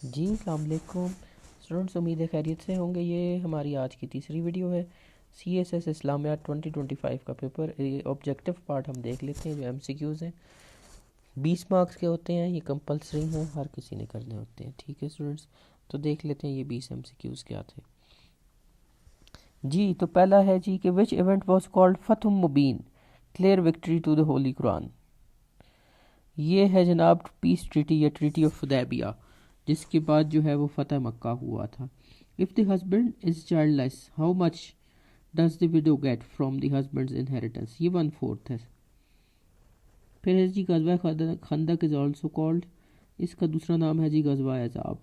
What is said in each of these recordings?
जी अस्सलाम वालेकुम स्टूडेंट्स, उम्मीद है खैरियत से होंगे। ये हमारी आज की तीसरी वीडियो है। CSS इस्लामियात 2025 का पेपर ऑब्जेक्टिव पार्ट हम देख लेते हैं। जो MCQs हैं 20 मार्क्स के होते हैं, ये कंपलसरी हैं, हर किसी ने करने होते हैं। ठीक है स्टूडेंट्स, तो देख लेते हैं ये 20 MCQs क्या थे। जी तो पहला है जी कि विच इवेंट वॉज कॉल्ड फतह मुबीन clear victory to the holy Quran. ये है जनाब पीस ट्रीटी या ट्रीटी ऑफ हुदैबिया, जिसके बाद जो है वो फतह मक्का हुआ था। If the husband is childless how much does the widow get from the husband's inheritance. ये 1/4 है। फिर है जी गजवा खंदक इज़ ऑल्सो कॉल्ड, इसका दूसरा नाम है जी गजवा अज़ाब।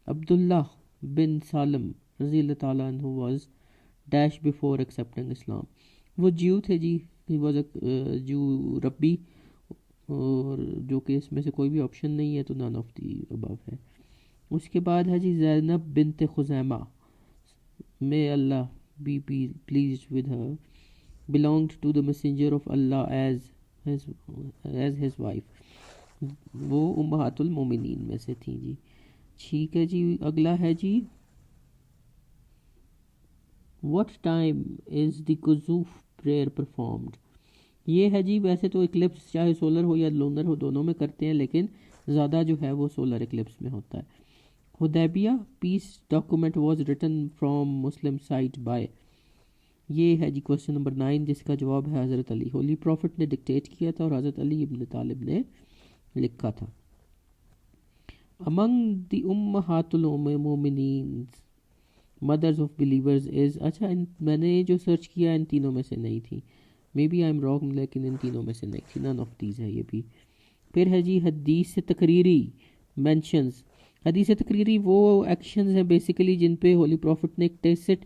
अब्दुल्ला बिन सालम रज़ी अल्लाह ताला अन्हु वाज डैश बिफोर एक्सेप्टिंग इस्लाम। वो ज्यू थे जी, ही वाज ज्यू रब्बी, और जो कि इसमें से कोई भी ऑप्शन नहीं है तो नन ऑफ दी अबव है। उसके बाद है जी Zainab bint Khuzaima, may Allah be pleased with her, belonged to the messenger of Allah as his wife. वो उम्महातुल मोमिनीन में से थी जी। ठीक है जी, अगला है जी व्हाट टाइम इज़ द कुसूफ प्रेयर परफॉर्म्ड। ये है जी, वैसे तो इक्लिप्स चाहे सोलर हो या लूनर हो दोनों में करते हैं, लेकिन ज़्यादा जो है वो सोलर इक्लिप्स में होता है। Hudaibiya peace document was written from Muslim side by. ये है जी क्वेश्चन नंबर 9, जिसका जवाब है हज़रत अली। होली प्रॉफिट ने डिक्टेट किया था और हज़रत अली इब्न तालिब ने लिखा था। अमंग द उम्महातुल मोमिनीन मदर्स ऑफ बिलीवर्स इज़, अच्छा मैंने जो सर्च किया इन तीनों में से नहीं थी, maybe I am wrong, लेकिन इन तीनों में से नहीं थी, नन ऑफ दीज है ये भी। फिर है जी हदीस तकरीरी मेंशंस। हदीस तकरीरी वो एक्शंस हैं बेसिकली जिन पे होली प्रॉफिट ने एक टेसिट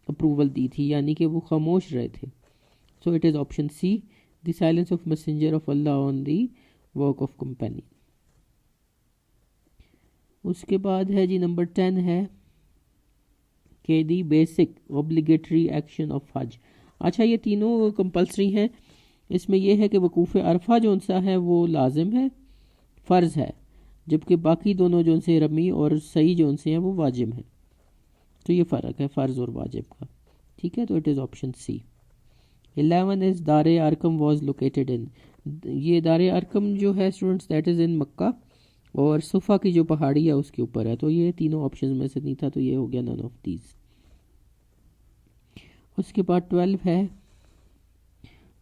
अप्रूवल दी थी, यानी कि वो खामोश रहे थे। So it is option C, the silence of messenger of Allah on the work of company. उसके बाद है जी नंबर 10 है कि the basic obligatory action of Hajj. अच्छा ये तीनों कंपलसरी हैं। इसमें यह है कि वकूफ़ अरफा जो सा है वो लाजिम है, फ़र्ज़ है, जबकि बाकी दोनों जो से रमी और सही जो से हैं वो वाजिब हैं। तो ये फ़र्क है फ़र्ज़ और वाजिब का। ठीक है, तो it is option C. 11 is Dar Arqam was located in. ये दार अरकम जो है students that is in Makkah, और सुफ़ा की जो पहाड़ी है उसके ऊपर है। तो ये तीनों ऑप्शन में से नहीं था, तो ये हो गया नन ऑफ दीज। उसके बाद 12 है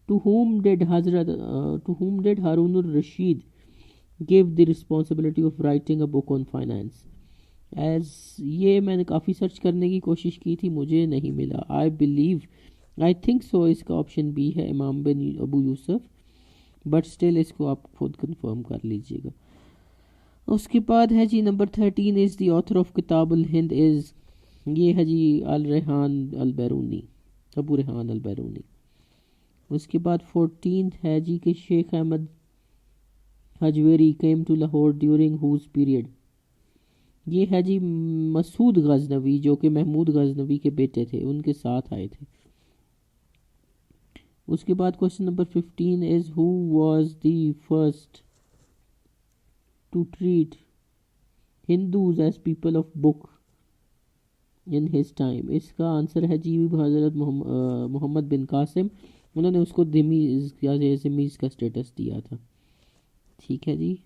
to whom did Harun Rashid give the responsibility of writing a book on finance. As ये मैंने काफ़ी सर्च करने की कोशिश की थी, मुझे नहीं मिला। आई थिंक सो इसका ऑप्शन बी है, Imam bin Abu Yusuf, but still इसको आप खुद कंफर्म कर लीजिएगा। उसके बाद है जी number 13 is the author of Kitab al Hind is, ये है जी अल रेहान अल बैरूनी, अबू रेहान अल बैरूनी। उसके बाद 14 है जी कि Sheikh Ahmad Hajveri came to Lahore during whose period. ये है जी मसूद गजनवी, जो कि महमूद गजनवी के बेटे थे, उनके साथ आए थे। उसके बाद question number 15 is who was the first to treat Hindus as people of book in his time. इसका आंसर है जी हज़रत मोहम्मद बिन कासिम, उन्होंने उसको ज़िम्मीज़ का स्टेटस दिया था। ठीक है जी।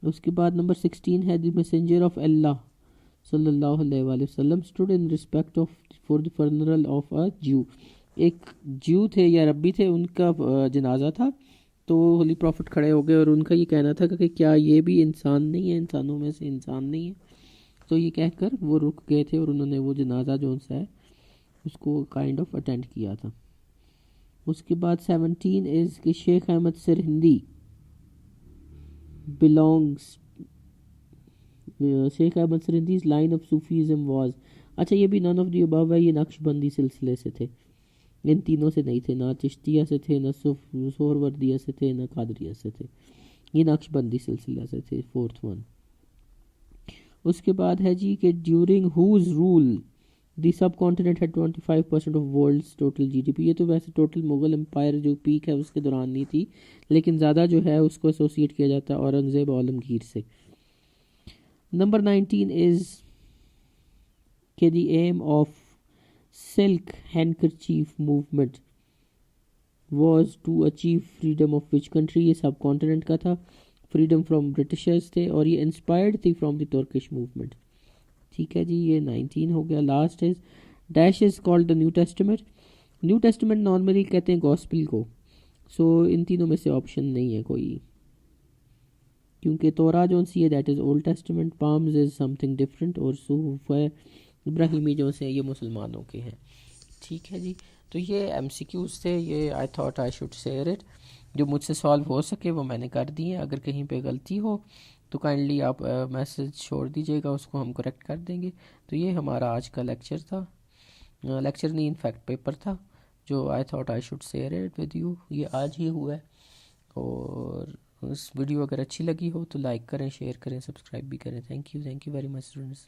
उसके बाद नंबर 16 है द मैसेंजर ऑफ अल्लाह सल्लल्लाहु अलैहि वसल्लम stood in respect of for the funeral of a ज्यू। एक ज्यू थे या रब्बी थे, उनका जनाजा था, तो होली प्रॉफिट खड़े हो गए और उनका ये कहना था कि क्या ये भी इंसान नहीं है, इंसानों में से इंसान नहीं है। तो ये कहकर वो रुक गए थे और उन्होंने वो जनाजा जो सा है उसको काइंड ऑफ अटेंड किया था। उसके बाद 17 इज़ कि Sheikh Ahmad Sirhindi belongs, Sheikh Ahmad Sirhindi's line of Sufism was, अच्छा ये भी नन ऑफ दी अबव है, ये नक्शबंदी सिलसिले से थे, इन तीनों से नहीं थे, ना चिश्तिया से थे, ना सोहरवर्दिया से थे, ना कादरिया से थे, ये नक्शबंदी सिलसिला से थे। 4th one. उसके बाद है जी कि ड्यूरिंग हुज रूल दी सब कॉन्टिनेंट है 25% ऑफ वर्ल्ड्स टोटल जीडीपी। ये तो वैसे टोटल मुगल एम्पायर जो पीक है उसके दौरान नहीं थी, लेकिन ज़्यादा जो है उसको एसोसिएट किया जाता है औरंगज़ेब आलमगीर से। Number 19 is the aim of silk handkerchief movement was to achieve freedom of which country. ये सब कॉन्टिनेंट का था. फ्रीडम फ्रॉम ब्रिटिशर्स थे और ये इंस्पायर्ड थी फ्रॉम द तुर्किश मूवमेंट. ठीक है जी, ये 19 हो गया. Last is dash is called the new testament. New testament normally कहते हैं गॉस्पिल को. सो इन तीनों में से ऑप्शन नहीं है कोई, क्योंकि तोरा जो सी है that is old testament, palms is something different, और सूफ इब्राहिमी जो से ये मुसलमानों के हैं. ठीक है जी, तो ये MCQs थे. ये I thought I should share it. जो मुझसे सॉल्व हो सके वो मैंने कर दिए. अगर कहीं पे गलती हो तो काइंडली आप मैसेज छोड़ दीजिएगा, उसको हम करेक्ट कर देंगे. तो ये हमारा आज का लेक्चर था. लेक्चर नहीं, इनफैक्ट पेपर था, जो I thought I should share it with you. ये आज ही हुआ है. और इस वीडियो अगर अच्छी लगी हो तो लाइक करें, शेयर करें, सब्सक्राइब भी करें. Thank you very much students.